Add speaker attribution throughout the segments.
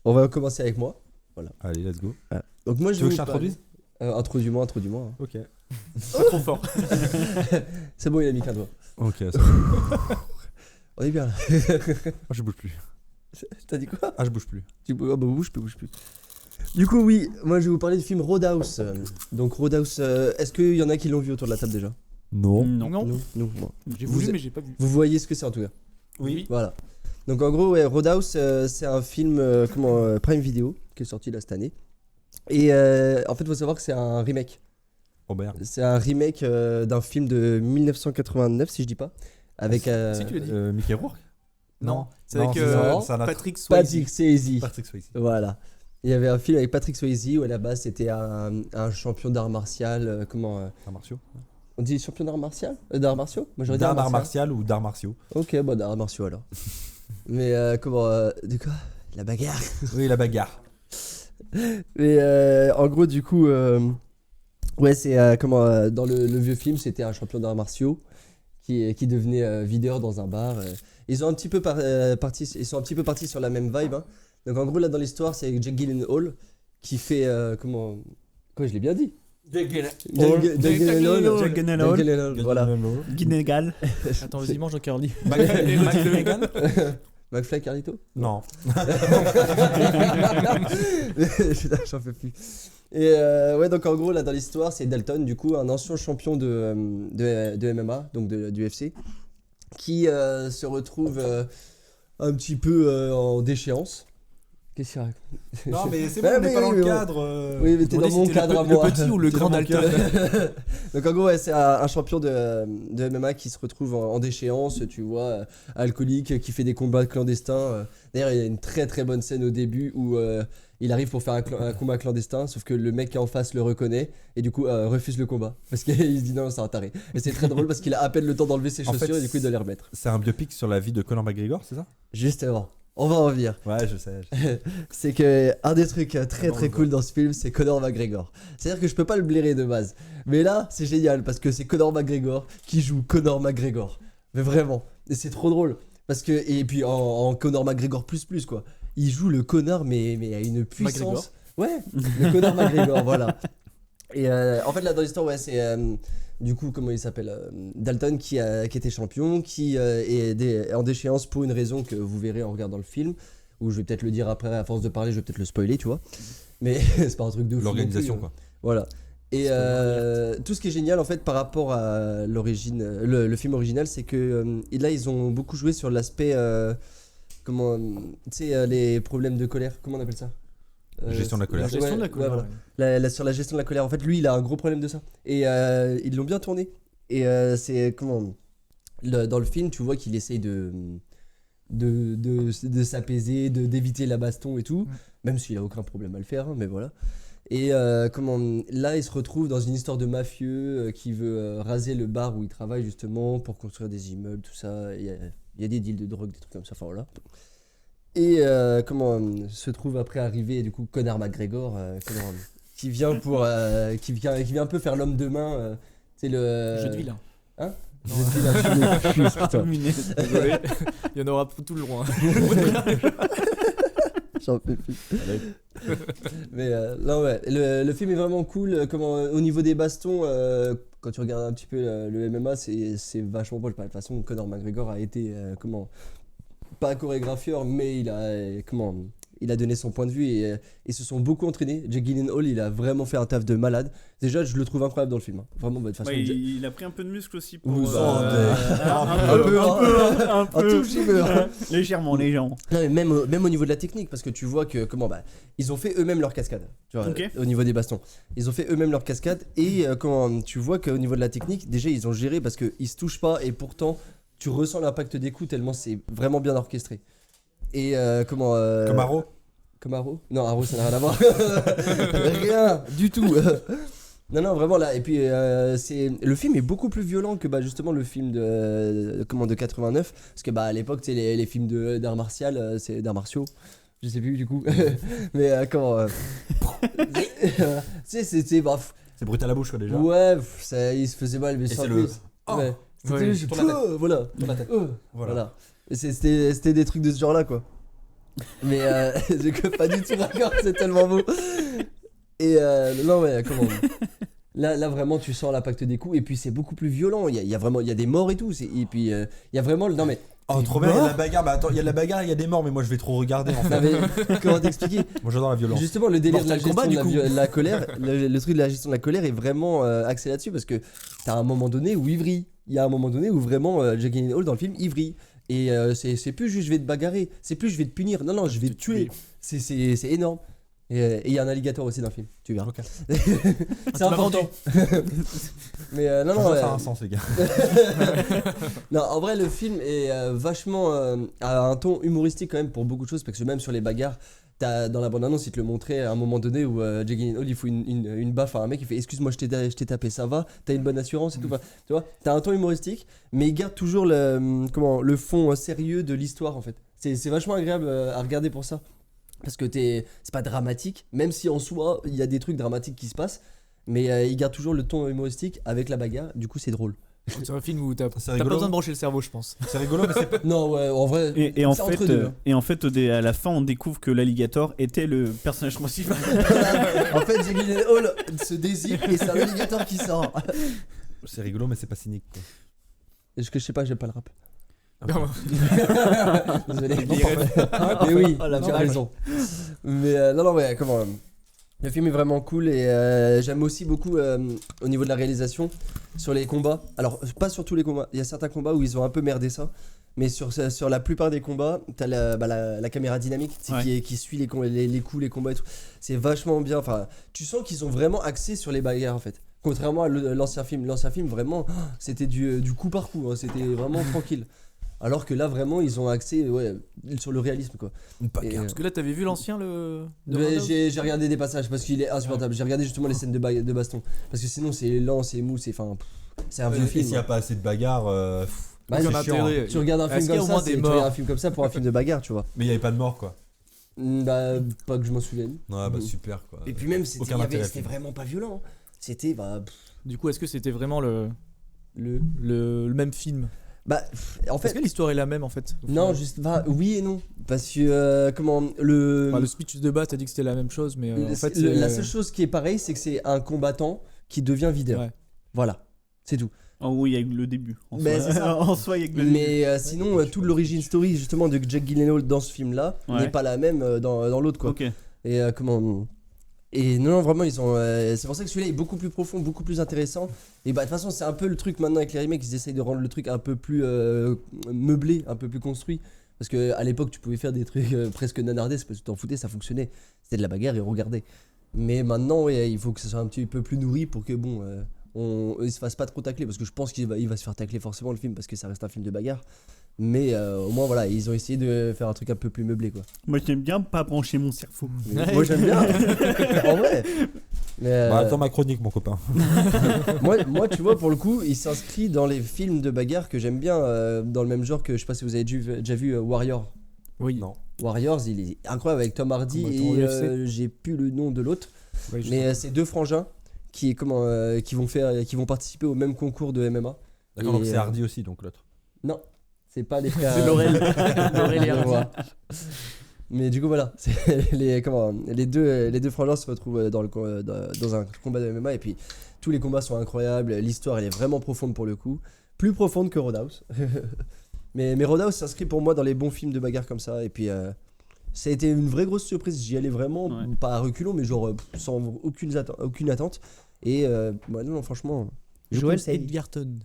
Speaker 1: On va commencer avec moi. Voilà.
Speaker 2: Allez, let's go.
Speaker 1: Donc moi je
Speaker 2: Tu veux
Speaker 1: vais
Speaker 2: que je
Speaker 1: vous parler-
Speaker 2: t'introduise
Speaker 1: Introduis-moi. Hein.
Speaker 2: Ok.
Speaker 3: Pas trop fort.
Speaker 1: C'est bon, il a mis qu'un doigt.
Speaker 2: Ok, ça.
Speaker 1: On est bien là.
Speaker 2: Ah, je bouge plus.
Speaker 1: T'as dit quoi?
Speaker 2: Ah, je bouge plus.
Speaker 1: Bouge plus. Du coup, oui, moi je vais vous parler du film Roadhouse. Donc Roadhouse, est-ce qu'il y en a qui l'ont vu autour de la table déjà?
Speaker 2: Non.
Speaker 3: Non.
Speaker 1: Nous, moi.
Speaker 3: J'ai
Speaker 1: Vous-
Speaker 3: voulu, mais j'ai pas vu.
Speaker 1: Vous voyez ce que c'est en tout cas?
Speaker 3: Oui.
Speaker 1: Voilà. Donc en gros, ouais, Roadhouse, c'est un film Prime Video qui est sorti là cette année. Et en fait, il faut savoir que c'est un remake.
Speaker 2: Robert.
Speaker 1: C'est un remake d'un film de 1989, si je dis pas. Avec
Speaker 3: Si tu l'as dit.
Speaker 2: Mickey Rourke.
Speaker 3: Non. C'est
Speaker 2: Non,
Speaker 3: avec
Speaker 2: c'est
Speaker 1: ça.
Speaker 2: C'est un autre.
Speaker 3: Patrick Swayze.
Speaker 1: Patrick Swayze.
Speaker 2: Patrick Swayze.
Speaker 1: Voilà. Il y avait un film avec Patrick Swayze où à la base c'était un champion d'art martial.
Speaker 2: Arts martiaux.
Speaker 1: On dit champion d'art martial D'art martiaux? Moi j'aurais dit
Speaker 2: D'art martial ou d'arts martiaux.
Speaker 1: Ok, bon, d'art martiaux alors. Mais de quoi? La bagarre.
Speaker 2: Oui, la bagarre.
Speaker 1: Mais en gros, du coup, ouais, c'est dans le vieux film, c'était un champion d'arts martiaux qui devenait videur dans un bar. Ils ont un petit peu ils sont un petit peu partis sur la même vibe. Hein. Donc en gros, là dans l'histoire, c'est Jake Gyllenhaal qui fait Quoi, je l'ai bien dit.
Speaker 3: Jake
Speaker 1: Gyllenhaal, voilà.
Speaker 4: Guinégal.
Speaker 3: Attends, vas-y, mange un curly.
Speaker 2: McFly.
Speaker 1: McFly Carlito.
Speaker 2: Non.
Speaker 1: Putain, j'en peux plus. Et ouais, donc en gros, là dans l'histoire, c'est Dalton, du coup, un ancien champion de MMA, donc du UFC, qui se retrouve un petit peu en déchéance. Qu'est-ce qu'il raconte?
Speaker 2: Non, mais c'est
Speaker 1: Ouais,
Speaker 2: bon, on n'est
Speaker 1: oui,
Speaker 2: pas dans
Speaker 1: oui,
Speaker 2: le
Speaker 1: oui.
Speaker 2: cadre.
Speaker 1: Oui, mais t'es dans mon cadre à moi.
Speaker 3: Le petit ou le
Speaker 2: T'es
Speaker 3: grand
Speaker 2: dans mon
Speaker 3: Dalton?
Speaker 1: Donc en gros, ouais, c'est un champion de MMA qui se retrouve en déchéance, tu vois, alcoolique, qui fait des combats clandestins. D'ailleurs, il y a une très très bonne scène au début où il arrive pour faire un combat clandestin, sauf que le mec qui est en face le reconnaît et du coup refuse le combat. Parce qu'il se dit non, c'est un taré. Et c'est très drôle parce qu'il a à peine le temps d'enlever ses
Speaker 2: En
Speaker 1: chaussures
Speaker 2: fait,
Speaker 1: et du coup il doit les remettre.
Speaker 2: C'est un biopic sur la vie de Conor McGregor, c'est ça?
Speaker 1: Justement, on va en revenir.
Speaker 2: Ouais, je sais.
Speaker 1: C'est que un des trucs très
Speaker 2: Non,
Speaker 1: très
Speaker 2: je
Speaker 1: cool dans ce film, c'est Conor McGregor. C'est-à-dire que je peux pas le blairer de base. Mais là, c'est génial parce que c'est Conor McGregor qui joue Conor McGregor. Mais vraiment. Et c'est trop drôle. Parce que, et puis en Conor McGregor plus quoi. Il joue le connard mais à une puissance. Ouais, le Conor McGregor, voilà. Et en fait là dans l'histoire, ouais, c'est du coup comment il s'appelle Dalton qui était champion, qui est en déchéance pour une raison que vous verrez en regardant le film. Ou je vais peut-être le dire après, à force de parler, je vais peut-être le spoiler, tu vois. Mais c'est pas un truc de fou.
Speaker 2: L'organisation,
Speaker 1: non plus,
Speaker 2: quoi.
Speaker 1: Voilà. Et tout ce qui est génial en fait par rapport à l'origine, le film original, c'est que là ils ont beaucoup joué sur l'aspect, tu sais, les problèmes de colère, comment on appelle ça?
Speaker 2: Gestion de la colère.
Speaker 3: La gestion de la colère.
Speaker 1: voilà. Sur la gestion de la colère, en fait lui il a un gros problème de ça. Et ils l'ont bien tourné. Et c'est dans le film tu vois qu'il essaye de s'apaiser, d'éviter la baston et tout, même s'il a aucun problème à le faire, hein, mais voilà. Et là il se retrouve dans une histoire de mafieux qui veut raser le bar où il travaille justement pour construire des immeubles, tout ça. Il y a des deals de drogue, des trucs comme ça, enfin voilà. Et se trouve après arriver du coup Conor McGregor qui vient qui vient un peu faire l'homme de main, c'est le
Speaker 3: Jeu de vilain.
Speaker 1: hein. Je dis là, tu me cuisses, putain.
Speaker 3: Terminé. Désolé. Il y en aura pour tout le long.
Speaker 1: J'en peux plus. Mais là ouais, le film est vraiment cool. Au niveau des bastons, quand tu regardes un petit peu le MMA, c'est vachement proche. De toute façon, Conor McGregor a été pas chorégraphieur, mais il a donné son point de vue et ils se sont beaucoup entraînés. Jake Gyllenhaal, il a vraiment fait un taf de malade. Déjà, je le trouve incroyable dans le film. Hein. Vraiment, de toute façon.
Speaker 4: Ouais, il a pris un peu de muscle aussi pour.
Speaker 1: Oui,
Speaker 4: un
Speaker 1: tout petit peu.
Speaker 4: Légèrement.
Speaker 1: Non, mais même au niveau de la technique, parce que tu vois que ils ont fait eux-mêmes leur cascade. Tu vois,
Speaker 4: Ok.
Speaker 1: au niveau des bastons, ils ont fait eux-mêmes leur cascade et quand tu vois qu'au niveau de la technique, déjà ils ont géré parce qu'ils se touchent pas et pourtant tu ressens l'impact des coups tellement c'est vraiment bien orchestré. Et
Speaker 2: Comme Arrow.
Speaker 1: Comme Arrow? Non, Arrow ça n'a rien à voir. Rien du tout. Non, vraiment là. Et puis le film est beaucoup plus violent que justement le film de 89. Parce que à l'époque, tu sais, les films d'art martial, c'est d'arts martiaux. Je sais plus du coup. Mais tu sais, c'est bref.
Speaker 2: C'est brut à la bouche, quoi, déjà.
Speaker 1: Ouais, il se faisait mal, mais
Speaker 2: Et
Speaker 1: sans
Speaker 2: c'est
Speaker 1: plus.
Speaker 2: Oh,
Speaker 1: Ouais. C'était
Speaker 3: ouais,
Speaker 1: juste
Speaker 2: tourne la tête.
Speaker 1: voilà.
Speaker 2: Tourne la tête.
Speaker 1: Voilà. Et c'était des trucs de ce genre là quoi. Mais je cope pas du tout d'accord, c'est tellement beau. Et non, mais comment. Là, vraiment, tu sens l'impact des coups. Et puis, c'est beaucoup plus violent. Il y a vraiment, il y a des morts et tout. Et puis, il y a vraiment. Non, mais.
Speaker 2: Oh, trop bien, il y a de la bagarre. Bah attends, il y a de la bagarre, il y a des morts, mais moi je vais trop regarder en fait.
Speaker 1: Non, mais comment t'expliquer?
Speaker 2: Moi j'adore la violence.
Speaker 1: Justement, le délire de la
Speaker 3: Mortal
Speaker 1: gestion
Speaker 3: Kombat,
Speaker 1: de la colère, le truc de la gestion de la colère est vraiment axé là-dessus parce que t'as un moment donné où il vrille. Il y a un moment donné où vraiment Jake Gyllenhaal dans le film il vrille. Et c'est plus juste je vais te bagarrer, c'est plus je vais te punir. Non, non, je vais te tuer. C'est énorme. Et il y a un alligator aussi dans le film, tu verras.
Speaker 2: Ok.
Speaker 1: C'est important. Mais non, non.
Speaker 2: Ça a un sens, les gars.
Speaker 1: Non, en vrai, le film est vachement a un ton humoristique quand même pour beaucoup de choses parce que même sur les bagarres, dans la bande-annonce, il te le montrait à un moment donné où Jake Gyllenhaal il fout une baffe à un mec, il fait excuse-moi, je t'ai tapé, ça va, t'as une bonne assurance et tout. Enfin, tu vois, t'as un ton humoristique, mais il garde toujours le fond sérieux de l'histoire en fait. C'est vachement agréable à regarder pour ça. Parce que c'est pas dramatique, même si en soi il y a des trucs dramatiques qui se passent, mais il garde toujours le ton humoristique avec la bagarre, du coup c'est drôle.
Speaker 3: C'est un film où t'as pas
Speaker 2: rigolo.
Speaker 3: besoin de brancher le cerveau, je pense.
Speaker 2: C'est rigolo, mais c'est pas.
Speaker 1: Non, ouais, en vrai,
Speaker 4: Et en
Speaker 1: c'est
Speaker 4: fait,
Speaker 1: entre deux, hein.
Speaker 4: à la fin, on découvre que l'alligator était le personnage principal.
Speaker 1: En fait, Jake Gyllenhaal se désire et c'est un alligator qui sort.
Speaker 2: C'est rigolo, mais c'est pas cynique quoi.
Speaker 1: Est-ce que je sais pas, j'aime pas le rap. Désolé. Mais oui,
Speaker 3: Oh, la
Speaker 1: tu as
Speaker 3: vache.
Speaker 1: raison. Mais non, ouais, comment. Le film est vraiment cool et j'aime aussi beaucoup au niveau de la réalisation sur les combats. Alors, pas sur tous les combats, il y a certains combats où ils ont un peu merdé ça. Mais sur la plupart des combats, t'as la caméra dynamique qui suit les coups, les combats et tout. C'est vachement bien. Enfin, tu sens qu'ils ont vraiment axé sur les bagarres en fait. Contrairement à l'ancien film. L'ancien film, vraiment, c'était du coup par coup. Hein. C'était vraiment tranquille. Alors que là, vraiment, ils ont axé sur le réalisme quoi.
Speaker 2: Une
Speaker 1: Et,
Speaker 3: Parce que là, t'avais vu l'ancien, de
Speaker 1: mais
Speaker 3: Roadhouse
Speaker 1: j'ai regardé des passages parce qu'il est insupportable. J'ai regardé justement les scènes de baston. Parce que sinon, c'est lent, c'est mou, c'est un vieux
Speaker 2: Et
Speaker 1: film.
Speaker 2: s'il y a pas assez de bagarre,
Speaker 1: Bah,
Speaker 3: aucun
Speaker 1: c'est chiant,
Speaker 3: intérêt.
Speaker 1: hein. Tu regardes un
Speaker 3: Est-ce
Speaker 1: film
Speaker 3: qu'il y a
Speaker 1: comme
Speaker 3: au
Speaker 1: ça,
Speaker 3: moins des
Speaker 1: tu
Speaker 3: morts
Speaker 1: regardes un film comme ça pour un film de bagarre, tu vois.
Speaker 2: mais il y avait pas de mort quoi.
Speaker 1: Bah, pas que je m'en souvienne.
Speaker 2: Ouais, bah super quoi.
Speaker 1: Et puis même,
Speaker 2: Aucun intérêt,
Speaker 1: c'était
Speaker 2: film.
Speaker 1: vraiment pas violent. C'était,
Speaker 3: Du coup, est-ce que c'était vraiment le même film?
Speaker 1: en
Speaker 3: Est-ce
Speaker 1: fait,
Speaker 3: que l'histoire est la même en fait? au
Speaker 1: non,
Speaker 3: final
Speaker 1: juste, oui et non. Parce que, le
Speaker 3: speech de base, t'as dit que c'était la même chose, mais en fait.
Speaker 1: la seule chose qui est pareille, c'est que c'est un combattant qui devient videur.
Speaker 3: Ouais.
Speaker 1: Voilà, c'est tout.
Speaker 4: En gros, il y a que le début. En
Speaker 1: Mais
Speaker 4: soi.
Speaker 1: c'est ça.
Speaker 4: En soi, il y a que le début.
Speaker 1: Mais sinon, toute l'origine story justement de Jake Gyllenhaal dans ce film-là
Speaker 4: Ouais.
Speaker 1: n'est pas la même dans l'autre quoi.
Speaker 4: Ok.
Speaker 1: Et et non, vraiment ils ont c'est pour ça que celui-là est beaucoup plus profond, beaucoup plus intéressant. Et bah de toute façon, c'est un peu le truc maintenant avec les remakes, ils essayent de rendre le truc un peu plus meublé, un peu plus construit parce que à l'époque, tu pouvais faire des trucs presque nanardesques parce que tu t'en foutais, ça fonctionnait. C'était de la bagarre et on regardait. Mais maintenant, ouais, il faut que ça soit un petit peu plus nourri pour que bon il se fasse pas trop tacler parce que je pense qu'il va se faire tacler forcément le film parce que ça reste un film de bagarre. Mais au moins voilà, ils ont essayé de faire un truc un peu plus meublé quoi.
Speaker 4: Moi, j'aime bien pas brancher mon cerveau.
Speaker 1: Mais moi j'aime bien. En vrai. Mais,
Speaker 2: Bah attends ma chronique mon copain.
Speaker 1: moi tu vois pour le coup il s'inscrit dans les films de bagarre que j'aime bien dans le même genre que je sais pas si vous avez déjà vu Warrior.
Speaker 3: Oui.
Speaker 2: Non.
Speaker 1: Warriors il est incroyable avec Tom Hardy
Speaker 3: Combattant
Speaker 1: et
Speaker 3: UFC.
Speaker 1: j'ai plus le nom de l'autre.
Speaker 3: Ouais, je
Speaker 1: Mais
Speaker 3: sais.
Speaker 1: c'est deux frangins qui vont participer au même concours de MMA.
Speaker 2: D'accord,
Speaker 1: Et,
Speaker 2: donc c'est Hardy aussi donc l'autre.
Speaker 1: Non, c'est pas les frères.
Speaker 3: C'est Laurel. Laurel et
Speaker 1: Je
Speaker 3: Hardy.
Speaker 1: vois. Mais du coup voilà, c'est les deux frangins se retrouvent dans un combat de MMA et puis tous les combats sont incroyables, l'histoire elle est vraiment profonde pour le coup, plus profonde que Roadhouse. mais Roadhouse s'inscrit pour moi dans les bons films de bagarre comme ça et puis ça a été une vraie grosse surprise, j'y allais vraiment pas à reculons mais genre sans aucune attente et non franchement
Speaker 3: Joel
Speaker 1: conseille.
Speaker 3: Edgerton.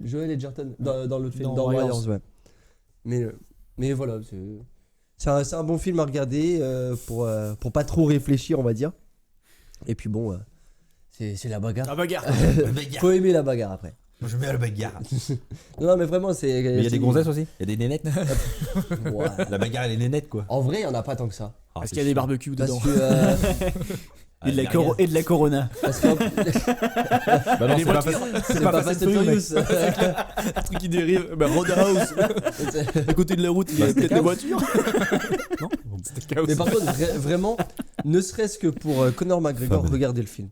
Speaker 1: Joel Edgerton dans l'autre film,
Speaker 3: Dans
Speaker 1: dans
Speaker 3: Warriors.
Speaker 1: Warriors, ouais. Mais voilà, c'est un bon film à regarder pour pas trop réfléchir, on va dire. Et puis bon, c'est la bagarre.
Speaker 3: La bagarre.
Speaker 1: Faut aimer la bagarre après.
Speaker 2: Moi je mets la bagarre.
Speaker 1: Non, mais vraiment, c'est.
Speaker 2: Mais il y a des gonzesses aussi. Il y a des nénettes.
Speaker 1: Ouais.
Speaker 2: La bagarre elle est nénette quoi.
Speaker 1: En vrai, il y en a pas tant que ça.
Speaker 2: Ah,
Speaker 3: Est-ce
Speaker 2: c'est
Speaker 3: qu'il y a des
Speaker 2: chiant.
Speaker 3: barbecues
Speaker 1: Parce
Speaker 3: dedans?
Speaker 1: que.
Speaker 4: Et de la Corona.
Speaker 1: Parce que
Speaker 2: Bah non,
Speaker 3: Les
Speaker 2: c'est pas
Speaker 3: voitures.
Speaker 2: facile.
Speaker 1: c'est pas Fast and Furious.
Speaker 3: Un truc qui dérive. Bah, Roadhouse. À côté de la route, il y a
Speaker 1: Bah, c'était
Speaker 3: peut-être des
Speaker 1: chaos.
Speaker 3: voitures.
Speaker 2: Non.
Speaker 3: C'était chaos.
Speaker 1: Mais par contre, vraiment, ne serait-ce que pour Conor McGregor,
Speaker 2: Fabuleux.
Speaker 1: regardez le film.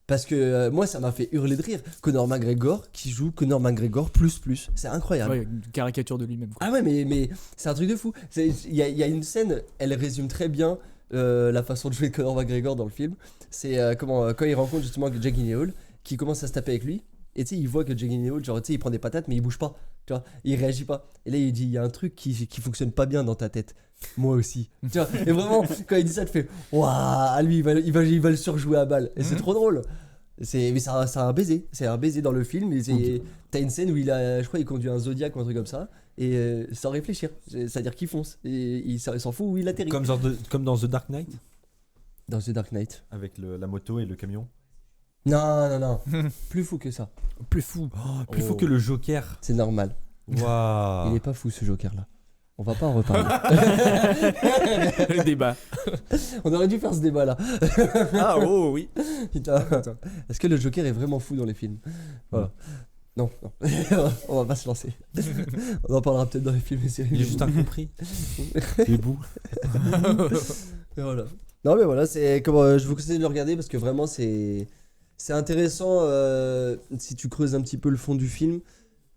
Speaker 1: Parce que moi, ça m'a fait hurler de rire. Conor McGregor qui joue Conor McGregor plus. C'est incroyable.
Speaker 3: Ouais, une caricature de lui-même. Quoi.
Speaker 1: Ah ouais, mais c'est un truc de fou. Il y a une scène, elle résume très bien la façon de jouer de Conor McGregor dans le film. C'est quand il rencontre justement Jake Gyllenhaal, qui commence à se taper avec lui. Et tu sais, il voit que Jake Gyllenhaal, genre, tu sais, il prend des patates, mais il bouge pas. Tu vois, il réagit pas. Et là, il dit, il y a un truc qui fonctionne pas bien dans ta tête. Moi aussi. Tu vois, et vraiment, quand il dit ça, tu fais, waouh, lui, il va le surjouer à balle. Et c'est trop drôle. Mais c'est un baiser. C'est un baiser dans le film. Et t'as une scène où je crois, il conduit un Zodiac ou un truc comme ça. Et sans réfléchir. C'est-à-dire qu'il fonce. Et il s'en fout où il atterrit.
Speaker 2: Comme dans The Dark Knight,
Speaker 1: Dans The Dark Knight.
Speaker 2: avec la moto et le camion.
Speaker 1: Non. Plus fou que ça.
Speaker 3: Plus fou.
Speaker 2: Plus fou que le Joker.
Speaker 1: C'est normal.
Speaker 2: Waouh.
Speaker 1: Il est pas fou ce Joker là. On va pas en reparler.
Speaker 3: Le débat.
Speaker 1: On aurait dû faire ce débat là.
Speaker 3: Ah oh oui.
Speaker 1: Putain. Est-ce que le Joker est vraiment fou dans les films? Voilà. Non. On va pas se lancer. On en parlera peut-être dans les films et séries.
Speaker 2: Il est juste incompris. Les bouts.
Speaker 1: Et voilà. Non mais voilà, c'est comme je vous conseille de le regarder parce que vraiment c'est intéressant si tu creuses un petit peu le fond du film.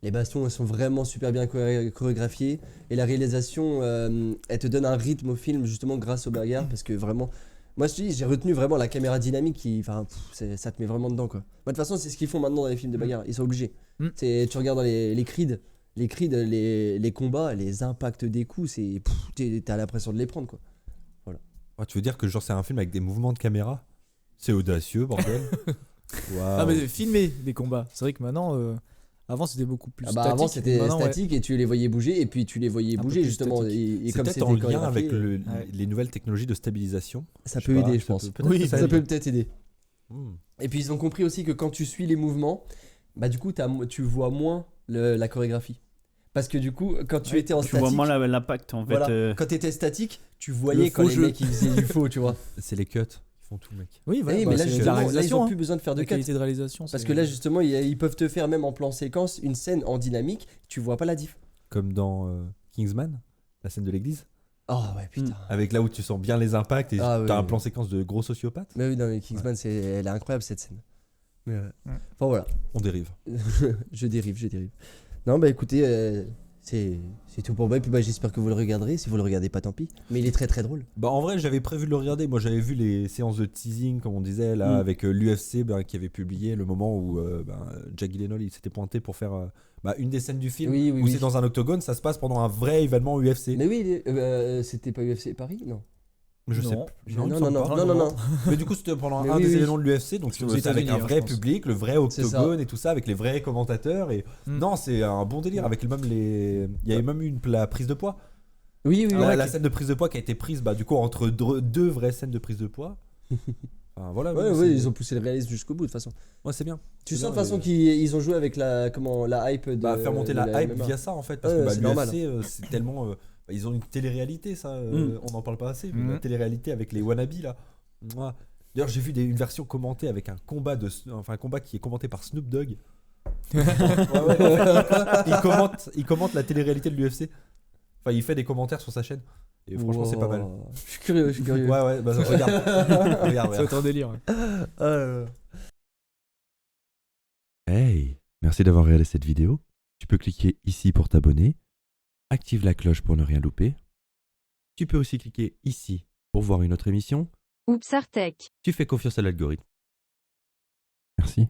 Speaker 1: Les bastions elles sont vraiment super bien chorégraphiées et la réalisation elle te donne un rythme au film justement grâce aux bagarres parce que vraiment moi je te dis j'ai retenu vraiment la caméra dynamique ça te met vraiment dedans quoi. Moi, de toute façon c'est ce qu'ils font maintenant dans les films de bagarre, ils sont obligés. Tu regardes dans les Creed, les combats, les impacts des coups, t'as l'impression de les prendre quoi.
Speaker 2: Oh, tu veux dire que genre c'est un film avec des mouvements de caméra? C'est audacieux, bordel. Waouh.
Speaker 3: Ah mais filmer des combats. C'est vrai que maintenant, avant c'était beaucoup plus statique.
Speaker 1: Avant c'était
Speaker 3: Maintenant,
Speaker 1: statique et tu les voyais bouger et puis tu les voyais
Speaker 3: Un peu
Speaker 1: bouger
Speaker 3: plus
Speaker 1: justement.
Speaker 3: statique.
Speaker 1: Et
Speaker 2: C'est
Speaker 1: comme
Speaker 2: peut-être
Speaker 1: c'était
Speaker 2: en lien
Speaker 1: chorégraphié,
Speaker 2: avec les nouvelles technologies de stabilisation.
Speaker 1: ça
Speaker 2: Je
Speaker 1: peut
Speaker 2: sais pas,
Speaker 1: aider je pense.
Speaker 2: peut-être
Speaker 3: Oui,
Speaker 2: que
Speaker 1: Ça
Speaker 2: aide.
Speaker 1: peut peut-être aider.
Speaker 2: Hmm.
Speaker 1: Et puis ils ont compris aussi que quand tu suis les mouvements, bah du coup tu vois moins la chorégraphie. Parce que du coup, quand tu étais en
Speaker 4: Tu
Speaker 1: statique,
Speaker 4: vois moins l'impact en fait.
Speaker 1: voilà, quand tu étais statique, tu voyais quand
Speaker 3: faux
Speaker 1: les
Speaker 3: jeu.
Speaker 1: mecs ils faisaient du faux, tu vois.
Speaker 2: C'est les cuts qui font tout, mec.
Speaker 3: Oui, voilà,
Speaker 1: Eh,
Speaker 3: bah,
Speaker 1: mais là
Speaker 3: c'est
Speaker 1: justement,
Speaker 3: la
Speaker 1: là, ils
Speaker 3: réalisation,
Speaker 1: ont
Speaker 3: hein.
Speaker 1: plus besoin de faire de
Speaker 3: La
Speaker 1: cut.
Speaker 3: qualité de réalisation.
Speaker 1: Parce
Speaker 3: c'est-
Speaker 1: que là justement, ils peuvent te faire même en plan séquence une scène en dynamique, tu vois pas la diff.
Speaker 2: Comme dans Kingsman, la scène de l'église.
Speaker 1: Oh ouais putain.
Speaker 2: Avec là où tu sens bien les impacts et
Speaker 1: Ah,
Speaker 2: t'as
Speaker 1: oui,
Speaker 2: un
Speaker 1: oui.
Speaker 2: plan séquence de gros sociopathe.
Speaker 1: Mais oui, non mais Kingsman elle est incroyable cette scène. Mais, enfin voilà.
Speaker 2: On dérive.
Speaker 1: je dérive. Non, bah écoutez, c'est tout pour moi. Et puis bah, j'espère que vous le regarderez. Si vous le regardez pas, tant pis. Mais il est très très drôle.
Speaker 2: Bah en vrai j'avais prévu de le regarder. Moi j'avais vu les séances de teasing comme on disait là avec l'UFC qui avait publié le moment où Jake Gyllenhaal il s'était pointé pour faire une des scènes du film
Speaker 1: Oui,
Speaker 2: où c'est dans un octogone. Ça se passe pendant un vrai événement UFC.
Speaker 1: Mais oui, c'était pas UFC Paris, non?
Speaker 2: Je sais
Speaker 3: Non.
Speaker 2: plus.
Speaker 1: Non,
Speaker 2: il me
Speaker 1: non,
Speaker 2: semble
Speaker 1: non,
Speaker 2: pas.
Speaker 1: non, non, non.
Speaker 2: Mais du coup c'était pendant
Speaker 1: Mais
Speaker 2: un
Speaker 1: oui,
Speaker 2: des
Speaker 1: oui.
Speaker 2: événements de l'UFC donc
Speaker 3: C'est aux
Speaker 2: c'est avec
Speaker 3: États-Unis,
Speaker 2: un
Speaker 3: hein,
Speaker 2: vrai
Speaker 3: je pense.
Speaker 2: public, le vrai
Speaker 1: C'est ça.
Speaker 2: octogone et tout ça avec les vrais commentateurs et non c'est un bon délire avec même il y avait même eu la prise de poids.
Speaker 1: Oui,
Speaker 2: La scène de prise de poids qui a été prise du coup entre deux vraies scènes de prise de poids. Enfin, voilà.
Speaker 1: Ouais,
Speaker 2: c'est-
Speaker 1: ils ont poussé le réalisme jusqu'au bout de toute façon.
Speaker 2: Ouais, c'est bien.
Speaker 1: Tu
Speaker 2: C'est
Speaker 1: sens de
Speaker 2: bien,
Speaker 1: toute façon
Speaker 2: mais-
Speaker 1: qu'ils ont joué avec la hype de.
Speaker 2: faire monter
Speaker 1: de
Speaker 2: la hype
Speaker 1: MMA.
Speaker 2: via ça en fait parce
Speaker 1: Ouais,
Speaker 2: que
Speaker 1: c'est normal.
Speaker 2: l'UFC c'est tellement ils ont une télé-réalité ça on n'en parle pas assez mais la télé-réalité avec les wannabes là. Mouah. D'ailleurs j'ai vu une version commentée avec un combat qui est commenté par Snoop Dogg. il commente la télé-réalité de l'UFC. Enfin il fait des commentaires sur sa chaîne et franchement c'est pas mal.
Speaker 1: Wow. Je suis curieux.
Speaker 2: Ouais bah regarde. regarde.
Speaker 3: Ça va être un délire.
Speaker 1: Ah là là.
Speaker 5: Hey, merci d'avoir regardé cette vidéo. Tu peux cliquer ici pour t'abonner. Active la cloche pour ne rien louper. Tu peux aussi cliquer ici pour voir une autre émission.
Speaker 6: Oups Artec.
Speaker 5: Tu fais confiance à l'algorithme. Merci.